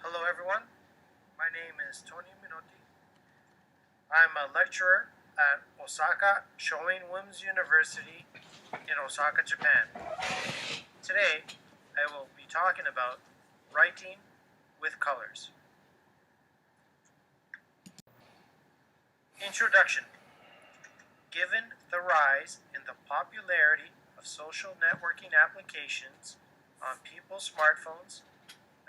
Hello everyone, my name is Tony Minotti. I'm a lecturer at Osaka Shoin Women's University in Osaka, Japan. Today, I will be talking about writing with colors. Introduction. Given the rise in the popularity of social networking applications on people's smartphones,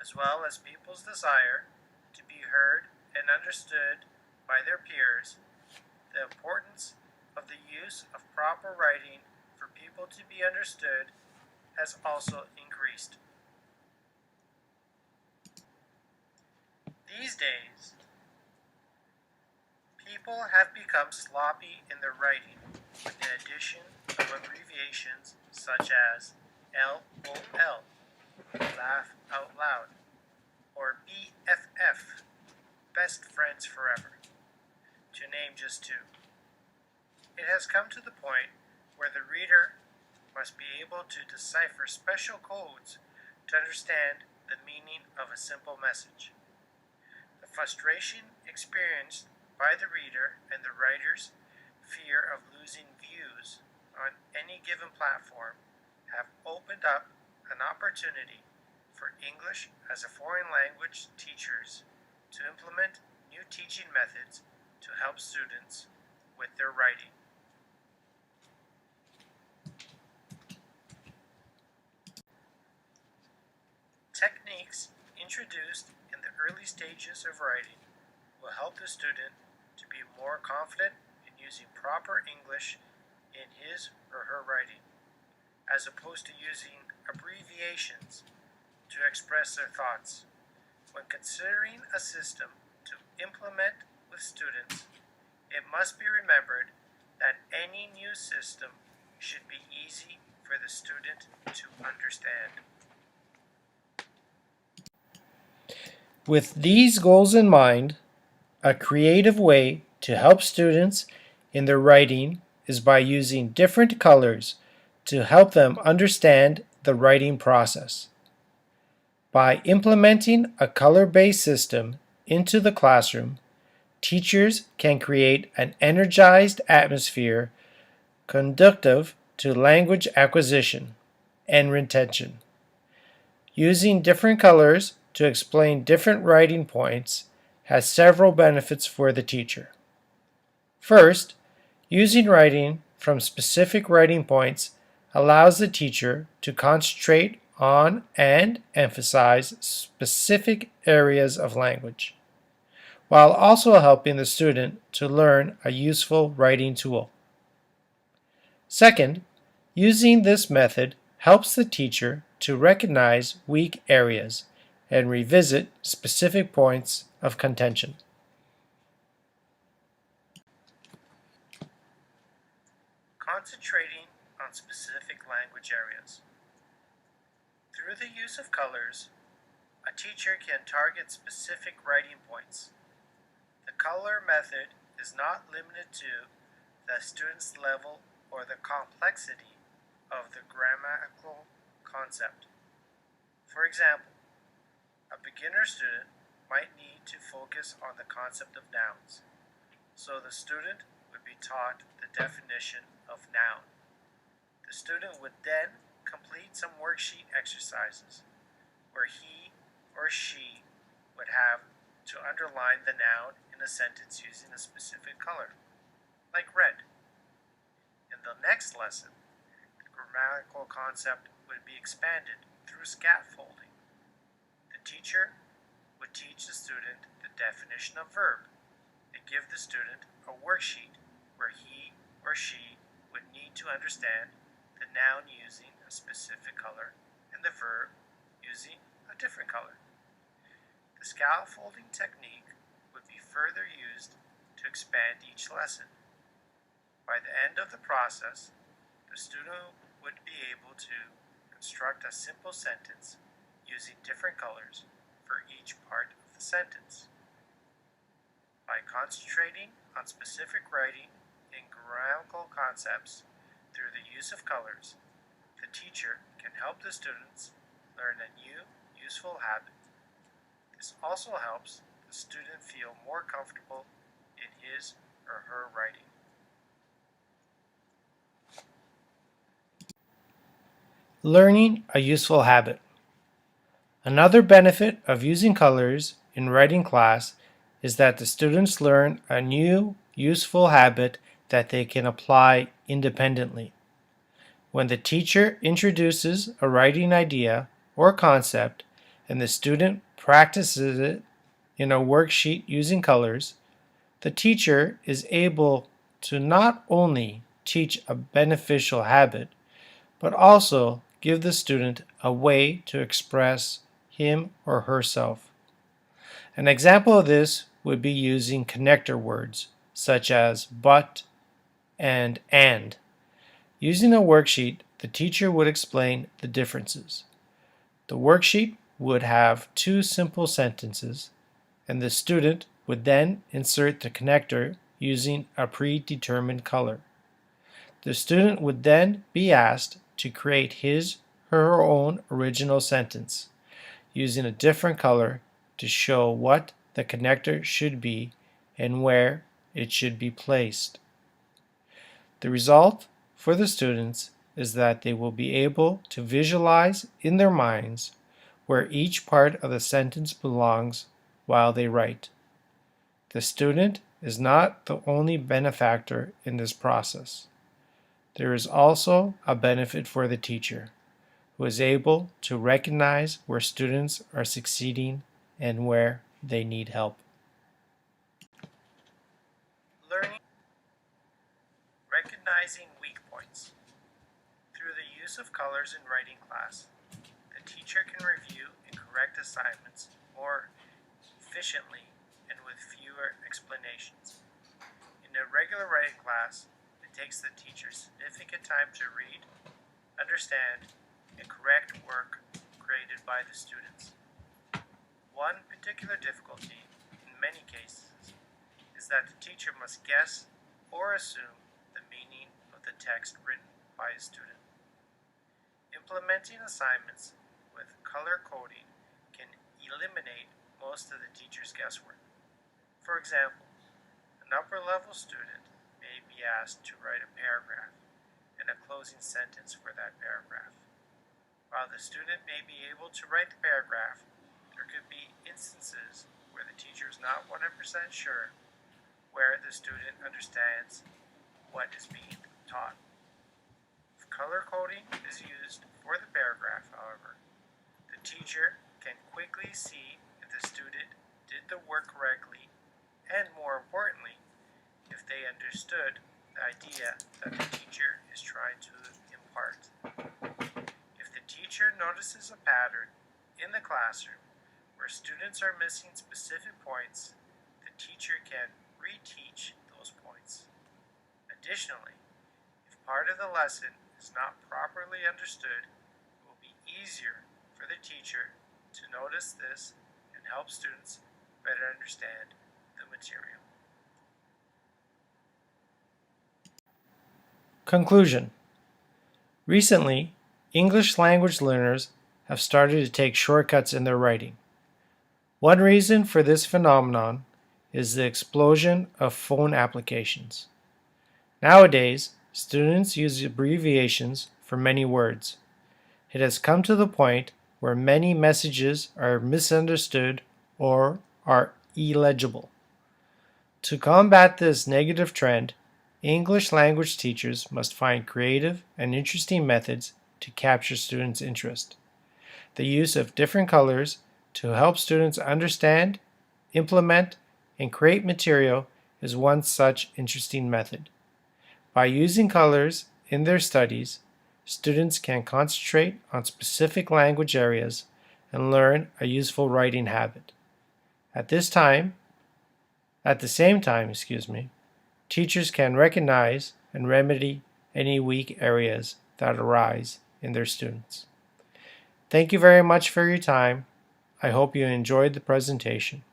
as well as people's desire to be heard and understood by their peers, the importance of the use of proper writing for people to be understood has also increased. These days, people have become sloppy in their writing with the addition of abbreviations such as LOL, laugh out loud, or BFF, best friends forever, to name just two. It has come to the point where the reader must be able to decipher special codes to understand the meaning of a simple message. The frustration experienced by the reader and the writer's fear of losing views on any given platform have opened up an opportunity for English as a foreign language teachers to implement new teaching methods to help students with their writing. Techniques introduced in the early stages of writing will help the student to be more confident in using proper English in his or her writing, as opposed to using abbreviations to express their thoughts. When considering a system to implement with students, it must be remembered that any new system should be easy for the student to understand. With these goals in mind, a creative way to help students in their writing is by using different colors to help them understand the writing process. By implementing a color-based system into the classroom, teachers can create an energized atmosphere conducive to language acquisition and retention. Using different colors to explain different writing points has several benefits for the teacher. First, using writing from specific writing points allows the teacher to concentrate on and emphasize specific areas of language, while also helping the student to learn a useful writing tool. Second, using this method helps the teacher to recognize weak areas and revisit specific points of contention. Concentrating on specific language areas. Through the use of colors, a teacher can target specific writing points. The color method is not limited to the student's level or the complexity of the grammatical concept. For example, a beginner student might need to focus on the concept of nouns, so the student would be taught the definition of noun. The student would then complete some worksheet exercises where he or she would have to underline the noun in a sentence using a specific color, like red. In the next lesson, the grammatical concept would be expanded through scaffolding. The teacher would teach the student the definition of verb and give the student a worksheet where he or she would need to understand the noun using a specific color and the verb using a different color. The scaffolding technique would be further used to expand each lesson. By the end of the process, the student would be able to construct a simple sentence using different colors for each part of the sentence. By concentrating on specific writing and grammatical concepts through the use of colors, the teacher can help the students learn a new, useful habit. This also helps the student feel more comfortable in his or her writing. Learning a useful habit. Another benefit of using colors in writing class is that the students learn a new, useful habit that they can apply independently. When the teacher introduces a writing idea or concept and the student practices it in a worksheet using colors, the teacher is able to not only teach a beneficial habit, but also give the student a way to express him or herself. An example of this would be using connector words such as but and. Using a worksheet, the teacher would explain the differences. The worksheet would have two simple sentences, and the student would then insert the connector using a predetermined color. The student would then be asked to create his or her own original sentence using a different color to show what the connector should be and where it should be placed. The result for the students is that they will be able to visualize in their minds where each part of the sentence belongs while they write. The student is not the only benefactor in this process. There is also a benefit for the teacher, who is able to recognize where students are succeeding and where they need help. Learning, recognizing weak points. Through the use of colors in writing class, the teacher can review and correct assignments more efficiently and with fewer explanations. In a regular writing class, it takes the teacher significant time to read, understand, and correct work created by the students. One particular difficulty, in many cases, is that the teacher must guess or assume the meaning of the text written by a student. Implementing assignments with color coding can eliminate most of the teacher's guesswork. For example, an upper-level student may be asked to write a paragraph and a closing sentence for that paragraph. While the student may be able to write the paragraph, there could be instances where the teacher is not 100% sure where the student understands what is being taught. If color coding is used for the paragraph, however, the teacher can quickly see if the student did the work correctly and, more importantly, if they understood the idea that the teacher is trying to impart. If the teacher notices a pattern in the classroom where students are missing specific points, the teacher can reteach those points. Additionally, if part of the lesson is not properly understood, it will be easier for the teacher to notice this and help students better understand the material. Conclusion. Recently, English language learners have started to take shortcuts in their writing. One reason for this phenomenon is the explosion of phone applications. Nowadays, students use abbreviations for many words. It has come to the point where many messages are misunderstood or are illegible. To combat this negative trend, English language teachers must find creative and interesting methods to capture students' interest. The use of different colors to help students understand, implement, and create material is one such interesting method. By using colors in their studies, students can concentrate on specific language areas and learn a useful writing habit. At the same time, teachers can recognize and remedy any weak areas that arise in their students. Thank you very much for your time. I hope you enjoyed the presentation.